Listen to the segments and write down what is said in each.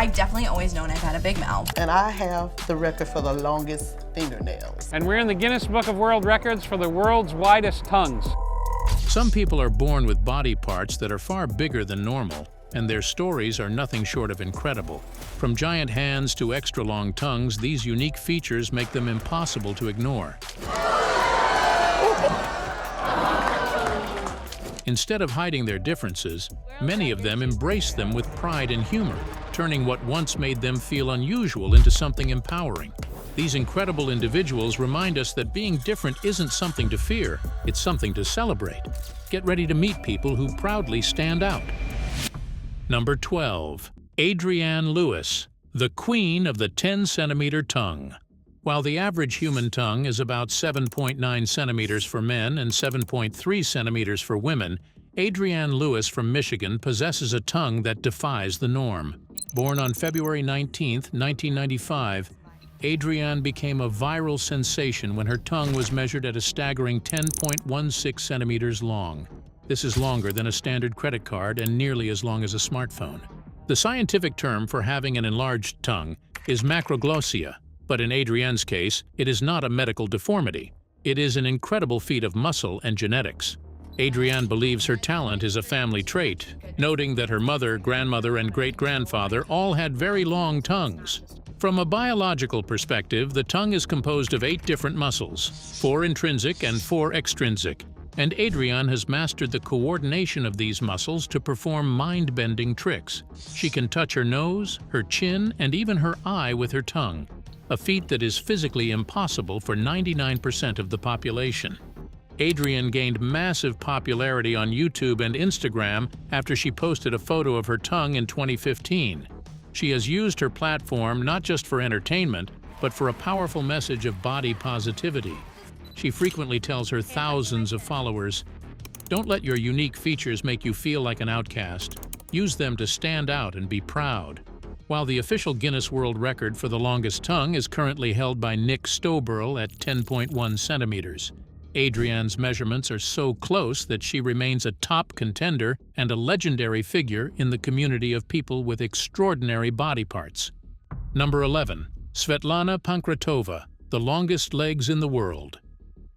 I've definitely always known I've had a big mouth. And I have the record for the longest fingernails. And we're in the Guinness Book of World Records for the world's widest tongues. Some people are born with body parts that are far bigger than normal, and their stories are nothing short of incredible. From giant hands to extra-long tongues, these unique features make them impossible to ignore. Instead of hiding their differences, many of them embrace them with pride and humor, turning what once made them feel unusual into something empowering. These incredible individuals remind us that being different isn't something to fear, it's something to celebrate. Get ready to meet people who proudly stand out. Number 12. Adrienne Lewis, the queen of the 10-centimeter tongue. While the average human tongue is about 7.9 centimeters for men and 7.3 centimeters for women, Adrienne Lewis from Michigan possesses a tongue that defies the norm. Born on February 19, 1995, Adrienne became a viral sensation when her tongue was measured at a staggering 10.16 centimeters long. This is longer than a standard credit card and nearly as long as a smartphone. The scientific term for having an enlarged tongue is macroglossia, but in Adrienne's case, it is not a medical deformity. It is an incredible feat of muscle and genetics. Adrienne believes her talent is a family trait, noting that her mother, grandmother, and great-grandfather all had very long tongues. From a biological perspective, the tongue is composed of 8 different muscles, 4 intrinsic and 4 extrinsic, and Adrienne has mastered the coordination of these muscles to perform mind-bending tricks. She can touch her nose, her chin, and even her eye with her tongue, a feat that is physically impossible for 99% of the population. Adrienne gained massive popularity on YouTube and Instagram after she posted a photo of her tongue in 2015. She has used her platform not just for entertainment, but for a powerful message of body positivity. She frequently tells her thousands of followers, "Don't let your unique features make you feel like an outcast. Use them to stand out and be proud." While the official Guinness World Record for the longest tongue is currently held by Nick Stoberl at 10.1 centimeters, Adrienne's measurements are so close that she remains a top contender and a legendary figure in the community of people with extraordinary body parts. Number 11. Svetlana Pankratova, the longest legs in the world.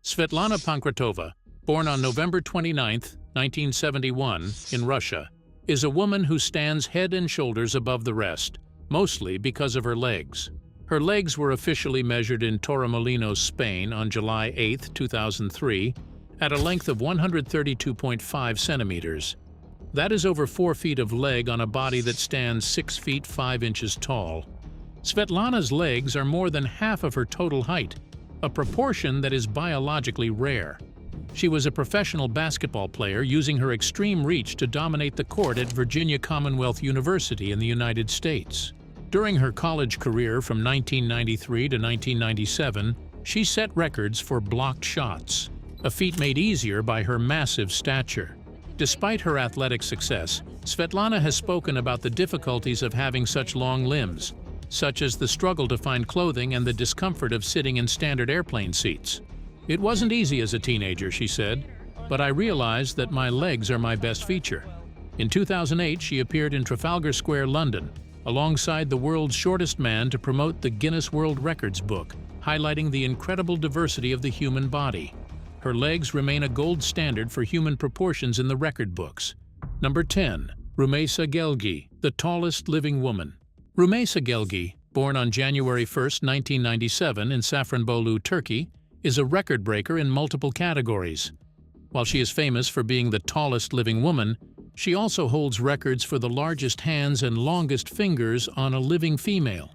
Svetlana Pankratova, born on November 29, 1971, in Russia, is a woman who stands head and shoulders above the rest, mostly because of her legs. Her legs were officially measured in Torremolinos, Spain on July 8, 2003, at a length of 132.5 centimeters. That is over 4 feet of leg on a body that stands 6 feet 5 inches tall. Svetlana's legs are more than half of her total height, a proportion that is biologically rare. She was a professional basketball player using her extreme reach to dominate the court at Virginia Commonwealth University in the United States. During her college career from 1993 to 1997, she set records for blocked shots, a feat made easier by her massive stature. Despite her athletic success, Svetlana has spoken about the difficulties of having such long limbs, such as the struggle to find clothing and the discomfort of sitting in standard airplane seats. "It wasn't easy as a teenager," she said, "but I realized that my legs are my best feature." In 2008, she appeared in Trafalgar Square, London, alongside the world's shortest man to promote the Guinness World Records book, highlighting the incredible diversity of the human body. Her legs remain a gold standard for human proportions in the record books. Number 10. Rumeysa Gelgi, the tallest living woman. Rumeysa Gelgi, born on January 1, 1997 in Safranbolu, Turkey, is a record breaker in multiple categories. While she is famous for being the tallest living woman, she also holds records for the largest hands and longest fingers on a living female.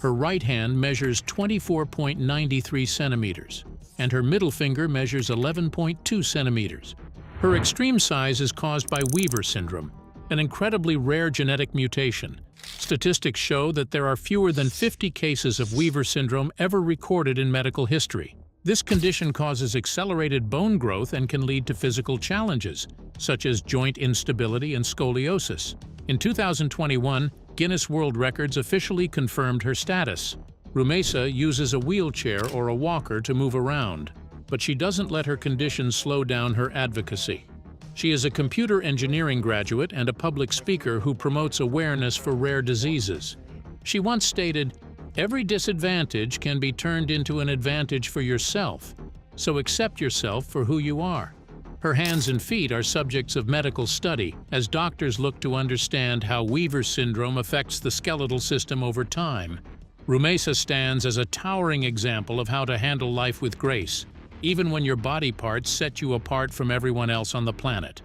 Her right hand measures 24.93 centimeters, and her middle finger measures 11.2 centimeters. Her extreme size is caused by Weaver syndrome, an incredibly rare genetic mutation. Statistics show that there are fewer than 50 cases of Weaver syndrome ever recorded in medical history. This condition causes accelerated bone growth and can lead to physical challenges, such as joint instability and scoliosis. In 2021, Guinness World Records officially confirmed her status. Rumeysa uses a wheelchair or a walker to move around, but she doesn't let her condition slow down her advocacy. She is a computer engineering graduate and a public speaker who promotes awareness for rare diseases. She once stated, "Every disadvantage can be turned into an advantage for yourself, so accept yourself for who you are." Her hands and feet are subjects of medical study as doctors look to understand how Weaver syndrome affects the skeletal system over time. Rumesa stands as a towering example of how to handle life with grace, even when your body parts set you apart from everyone else on the planet.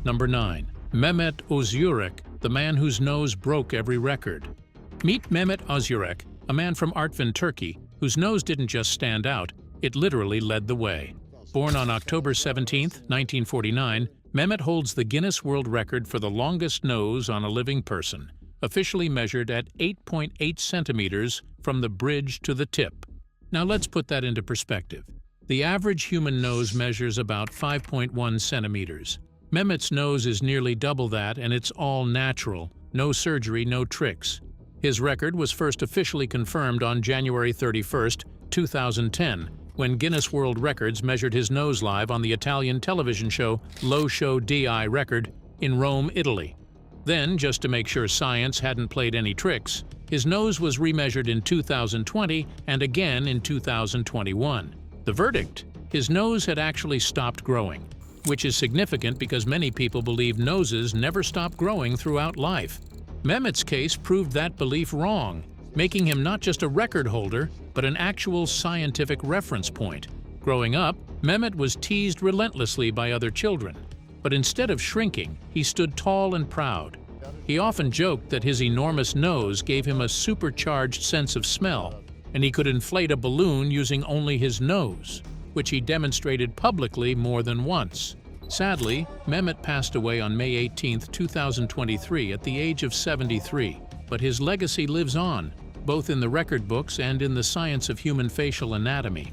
Number 9. Mehmet Özürek, the man whose nose broke every record. Meet Mehmet Özürek, a man from Artvin, Turkey, whose nose didn't just stand out, it literally led the way. Born on October 17, 1949, Mehmet holds the Guinness World Record for the longest nose on a living person, officially measured at 8.8 centimeters from the bridge to the tip. Now let's put that into perspective. The average human nose measures about 5.1 centimeters. Mehmet's nose is nearly double that, and it's all natural. No surgery, no tricks. His record was first officially confirmed on January 31, 2010, when Guinness World Records measured his nose live on the Italian television show Lo Show Di Record in Rome, Italy. Then, just to make sure science hadn't played any tricks, his nose was remeasured in 2020 and again in 2021. The verdict? His nose had actually stopped growing, which is significant because many people believe noses never stop growing throughout life. Mehmet's case proved that belief wrong, making him not just a record holder, but an actual scientific reference point. Growing up, Mehmet was teased relentlessly by other children, but instead of shrinking, he stood tall and proud. He often joked that his enormous nose gave him a supercharged sense of smell, and he could inflate a balloon using only his nose, which he demonstrated publicly more than once. Sadly, Mehmet passed away on May 18, 2023 at the age of 73, but his legacy lives on, both in the record books and in the science of human facial anatomy.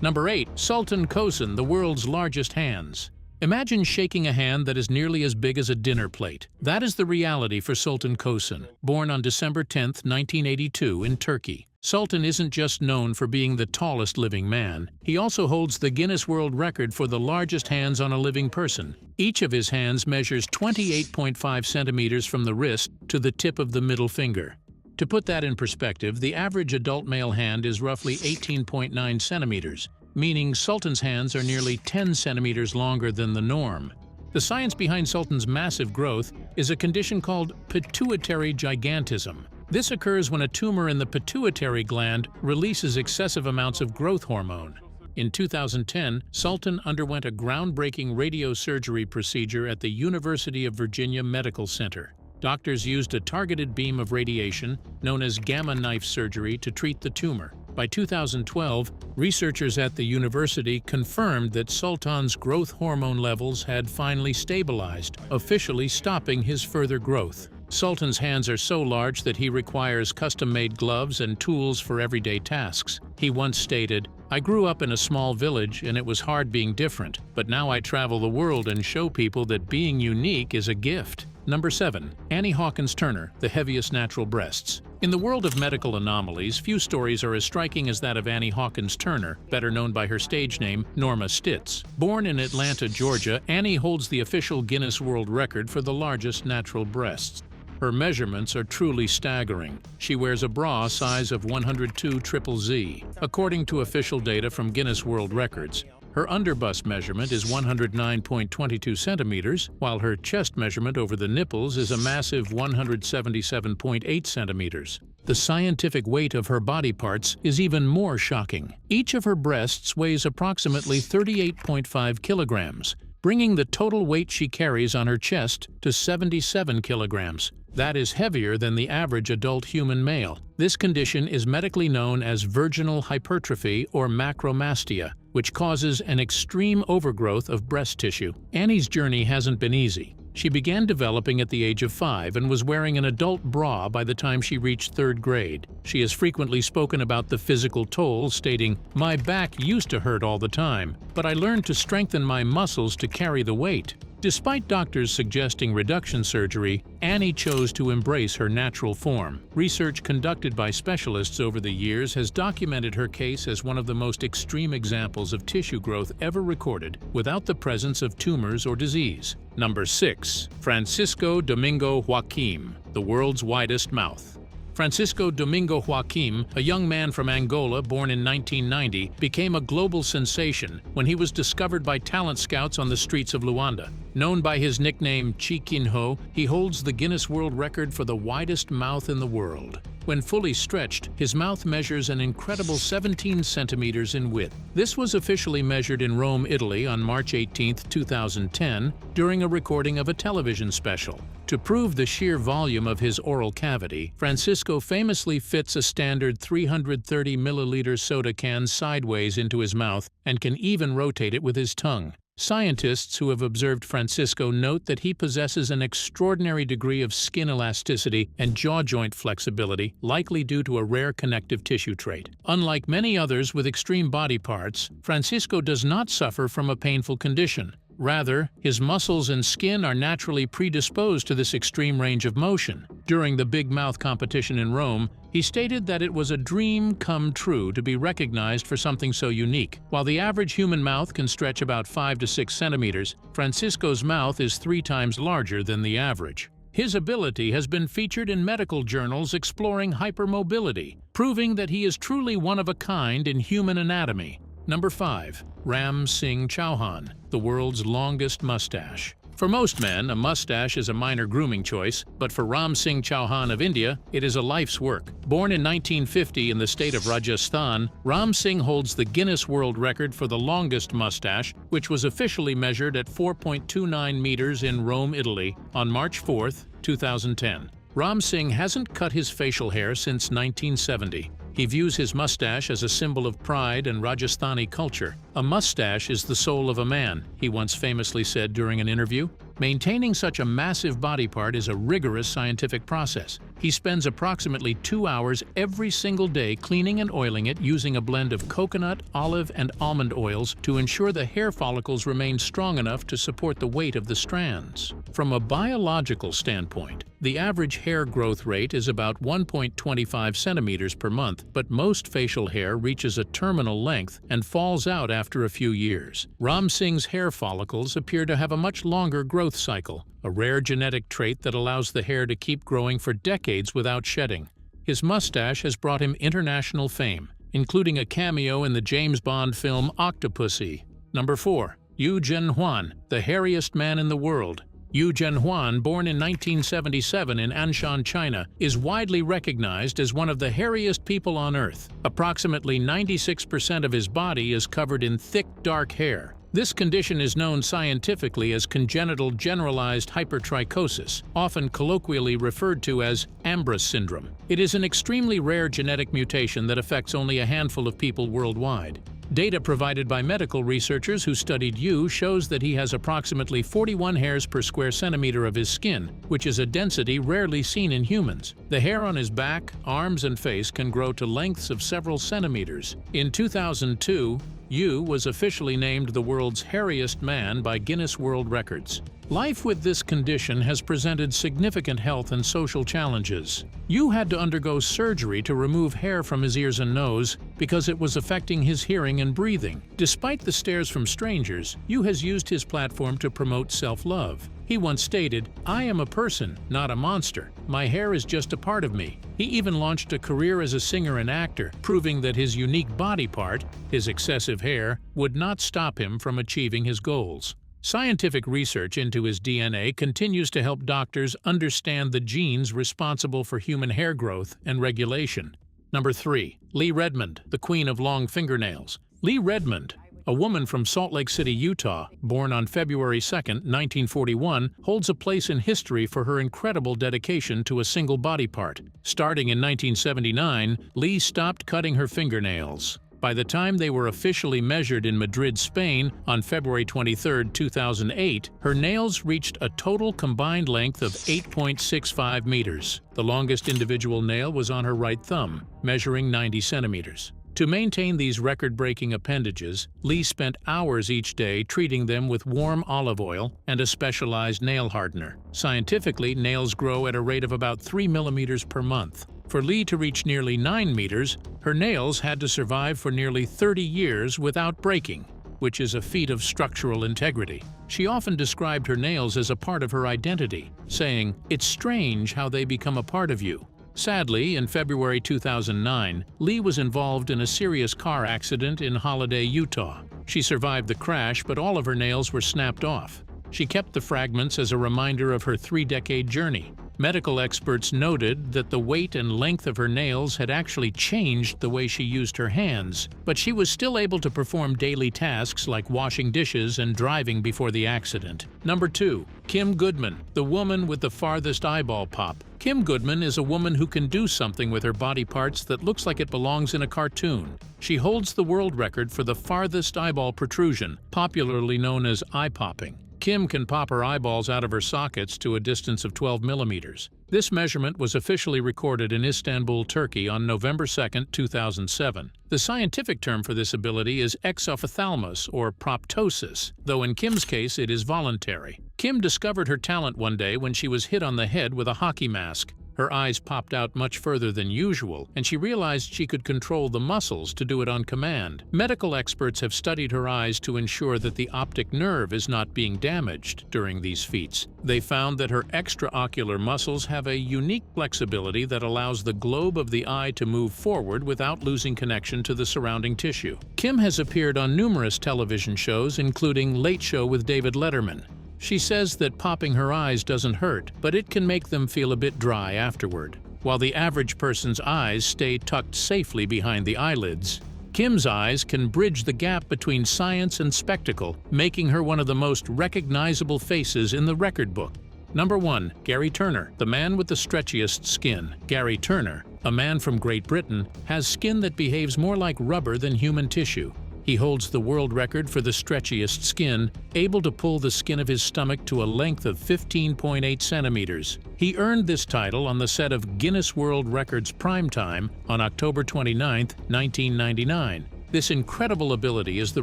Number 8. Sultan Kösen, the world's largest hands. Imagine shaking a hand that is nearly as big as a dinner plate. That is the reality for Sultan Kösen, born on December 10, 1982 in Turkey. Sultan isn't just known for being the tallest living man, he also holds the Guinness World Record for the largest hands on a living person. Each of his hands measures 28.5 centimeters from the wrist to the tip of the middle finger. To put that in perspective, the average adult male hand is roughly 18.9 centimeters, meaning Sultan's hands are nearly 10 centimeters longer than the norm. The science behind Sultan's massive growth is a condition called pituitary gigantism. This occurs when a tumor in the pituitary gland releases excessive amounts of growth hormone. In 2010, Sultan underwent a groundbreaking radiosurgery procedure at the University of Virginia Medical Center. Doctors used a targeted beam of radiation, known as gamma knife surgery, to treat the tumor. By 2012, researchers at the university confirmed that Sultan's growth hormone levels had finally stabilized, officially stopping his further growth. Sultan's hands are so large that he requires custom-made gloves and tools for everyday tasks. He once stated, "I grew up in a small village and it was hard being different, but now I travel the world and show people that being unique is a gift." Number 7. Annie Hawkins Turner, the heaviest natural breasts. In the world of medical anomalies, few stories are as striking as that of Annie Hawkins Turner, better known by her stage name, Norma Stitz. Born in Atlanta, Georgia, Annie holds the official Guinness World Record for the largest natural breasts. Her measurements are truly staggering. She wears a bra size of 102XZZ. According to official data from Guinness World Records, her underbust measurement is 109.22 centimeters, while her chest measurement over the nipples is a massive 177.8 centimeters. The scientific weight of her body parts is even more shocking. Each of her breasts weighs approximately 38.5 kilograms, bringing the total weight she carries on her chest to 77 kilograms. That is heavier than the average adult human male. This condition is medically known as virginal hypertrophy or macromastia, which causes an extreme overgrowth of breast tissue. Annie's journey hasn't been easy. She began developing at the age of 5 and was wearing an adult bra by the time she reached 3rd grade. She has frequently spoken about the physical toll, stating, "My back used to hurt all the time, but I learned to strengthen my muscles to carry the weight." Despite doctors suggesting reduction surgery, Annie chose to embrace her natural form. Research conducted by specialists over the years has documented her case as one of the most extreme examples of tissue growth ever recorded without the presence of tumors or disease. Number 6. Francisco Domingo Joaquim, the world's widest mouth. Francisco Domingo Joaquim, a young man from Angola born in 1990, became a global sensation when he was discovered by talent scouts on the streets of Luanda. Known by his nickname Chiquinho, he holds the Guinness World Record for the widest mouth in the world. When fully stretched, his mouth measures an incredible 17 centimeters in width. This was officially measured in Rome, Italy on March 18, 2010, during a recording of a television special. To prove the sheer volume of his oral cavity, Francisco famously fits a standard 330 milliliter soda can sideways into his mouth and can even rotate it with his tongue. Scientists who have observed Francisco note that he possesses an extraordinary degree of skin elasticity and jaw joint flexibility, likely due to a rare connective tissue trait. Unlike many others with extreme body parts, Francisco does not suffer from a painful condition. Rather, his muscles and skin are naturally predisposed to this extreme range of motion. During the Big Mouth competition in Rome, he stated that it was a dream come true to be recognized for something so unique. While the average human mouth can stretch about 5 to 6 centimeters, Francisco's mouth is 3 times larger than the average. His ability has been featured in medical journals exploring hypermobility, proving that he is truly one of a kind in human anatomy. Number 5. Ram Singh Chauhan, the world's longest mustache. For most men, a mustache is a minor grooming choice, but for Ram Singh Chauhan of India, it is a life's work. Born in 1950 in the state of Rajasthan, Ram Singh holds the Guinness World Record for the longest mustache, which was officially measured at 4.29 meters in Rome, Italy, on March 4, 2010. Ram Singh hasn't cut his facial hair since 1970. He views his mustache as a symbol of pride and Rajasthani culture. "A mustache is the soul of a man," he once famously said during an interview. Maintaining such a massive body part is a rigorous scientific process. He spends approximately 2 hours every single day cleaning and oiling it using a blend of coconut, olive, and almond oils to ensure the hair follicles remain strong enough to support the weight of the strands. From a biological standpoint, the average hair growth rate is about 1.25 centimeters per month, but most facial hair reaches a terminal length and falls out after a few years. Ram Singh's hair follicles appear to have a much longer growth cycle, a rare genetic trait that allows the hair to keep growing for decades without shedding. His mustache has brought him international fame, including a cameo in the James Bond film Octopussy. Number 4. Yu Zhenhuan, the hairiest man in the world. Yu Zhenhuan, born in 1977 in Anshan, China, is widely recognized as one of the hairiest people on Earth. Approximately 96% of his body is covered in thick, dark hair. This condition is known scientifically as congenital generalized hypertrichosis, often colloquially referred to as Ambrus syndrome. It is an extremely rare genetic mutation that affects only a handful of people worldwide. Data provided by medical researchers who studied Yu shows that he has approximately 41 hairs per square centimeter of his skin, which is a density rarely seen in humans. The hair on his back, arms, and face can grow to lengths of several centimeters. In 2002, Yu was officially named the world's hairiest man by Guinness World Records. Life with this condition has presented significant health and social challenges. Yu had to undergo surgery to remove hair from his ears and nose because it was affecting his hearing and breathing. Despite the stares from strangers, Yu has used his platform to promote self-love. He once stated, "I am a person, not a monster. My hair is just a part of me." He even launched a career as a singer and actor, proving that his unique body part, his excessive hair, would not stop him from achieving his goals. Scientific research into his DNA continues to help doctors understand the genes responsible for human hair growth and regulation. Number 3. Lee Redmond, the queen of long fingernails. Lee Redmond, a woman from Salt Lake City, Utah, born on February 2, 1941, holds a place in history for her incredible dedication to a single body part. Starting in 1979, Lee stopped cutting her fingernails. By the time they were officially measured in Madrid, Spain, on February 23, 2008, her nails reached a total combined length of 8.65 meters. The longest individual nail was on her right thumb, measuring 90 centimeters. To maintain these record-breaking appendages, Lee spent hours each day treating them with warm olive oil and a specialized nail hardener. Scientifically, nails grow at a rate of about 3 millimeters per month. For Lee to reach nearly 9 meters, her nails had to survive for nearly 30 years without breaking, which is a feat of structural integrity. She often described her nails as a part of her identity, saying, "It's strange how they become a part of you." Sadly, in February 2009, Lee was involved in a serious car accident in Holiday, Utah. She survived the crash, but all of her nails were snapped off. She kept the fragments as a reminder of her 3-decade journey. Medical experts noted that the weight and length of her nails had actually changed the way she used her hands, but she was still able to perform daily tasks like washing dishes and driving before the accident. Number 2. Kim Goodman, the woman with the farthest eyeball pop. Kim Goodman is a woman who can do something with her body parts that looks like it belongs in a cartoon. She holds the world record for the farthest eyeball protrusion, popularly known as eye-popping. Kim can pop her eyeballs out of her sockets to a distance of 12 millimeters. This measurement was officially recorded in Istanbul, Turkey on November 2, 2007. The scientific term for this ability is exophthalmos or proptosis, though in Kim's case it is voluntary. Kim discovered her talent one day when she was hit on the head with a hockey mask. Her eyes popped out much further than usual, and she realized she could control the muscles to do it on command. Medical experts have studied her eyes to ensure that the optic nerve is not being damaged during these feats. They found that her extraocular muscles have a unique flexibility that allows the globe of the eye to move forward without losing connection to the surrounding tissue. Kim has appeared on numerous television shows, including Late Show with David Letterman. She says that popping her eyes doesn't hurt, but it can make them feel a bit dry afterward. While the average person's eyes stay tucked safely behind the eyelids, Kim's eyes can bridge the gap between science and spectacle, making her one of the most recognizable faces in the record book. Number 1. Gary Turner, the man with the stretchiest skin. Gary Turner, a man from Great Britain, has skin that behaves more like rubber than human tissue. He holds the world record for the stretchiest skin, able to pull the skin of his stomach to a length of 15.8 centimeters. He earned this title on the set of Guinness World Records Primetime on October 29, 1999. This incredible ability is the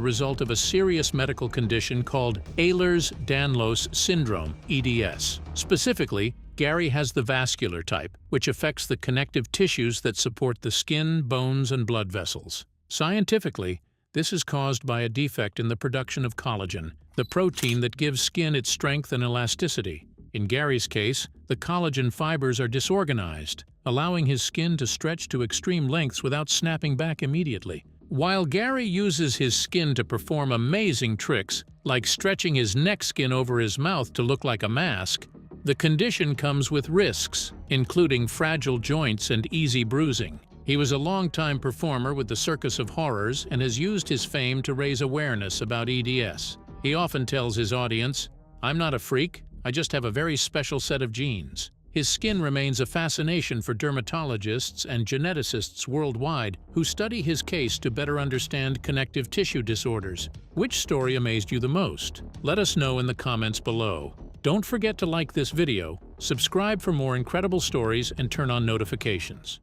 result of a serious medical condition called Ehlers-Danlos syndrome, EDS. Specifically, Gary has the vascular type, which affects the connective tissues that support the skin, bones, and blood vessels. Scientifically, this is caused by a defect in the production of collagen, the protein that gives skin its strength and elasticity. In Gary's case, the collagen fibers are disorganized, allowing his skin to stretch to extreme lengths without snapping back immediately. While Gary uses his skin to perform amazing tricks, like stretching his neck skin over his mouth to look like a mask, the condition comes with risks, including fragile joints and easy bruising. He was a longtime performer with the Circus of Horrors and has used his fame to raise awareness about EDS. He often tells his audience, "I'm not a freak, I just have a very special set of genes." His skin remains a fascination for dermatologists and geneticists worldwide who study his case to better understand connective tissue disorders. Which story amazed you the most? Let us know in the comments below. Don't forget to like this video, subscribe for more incredible stories, and turn on notifications.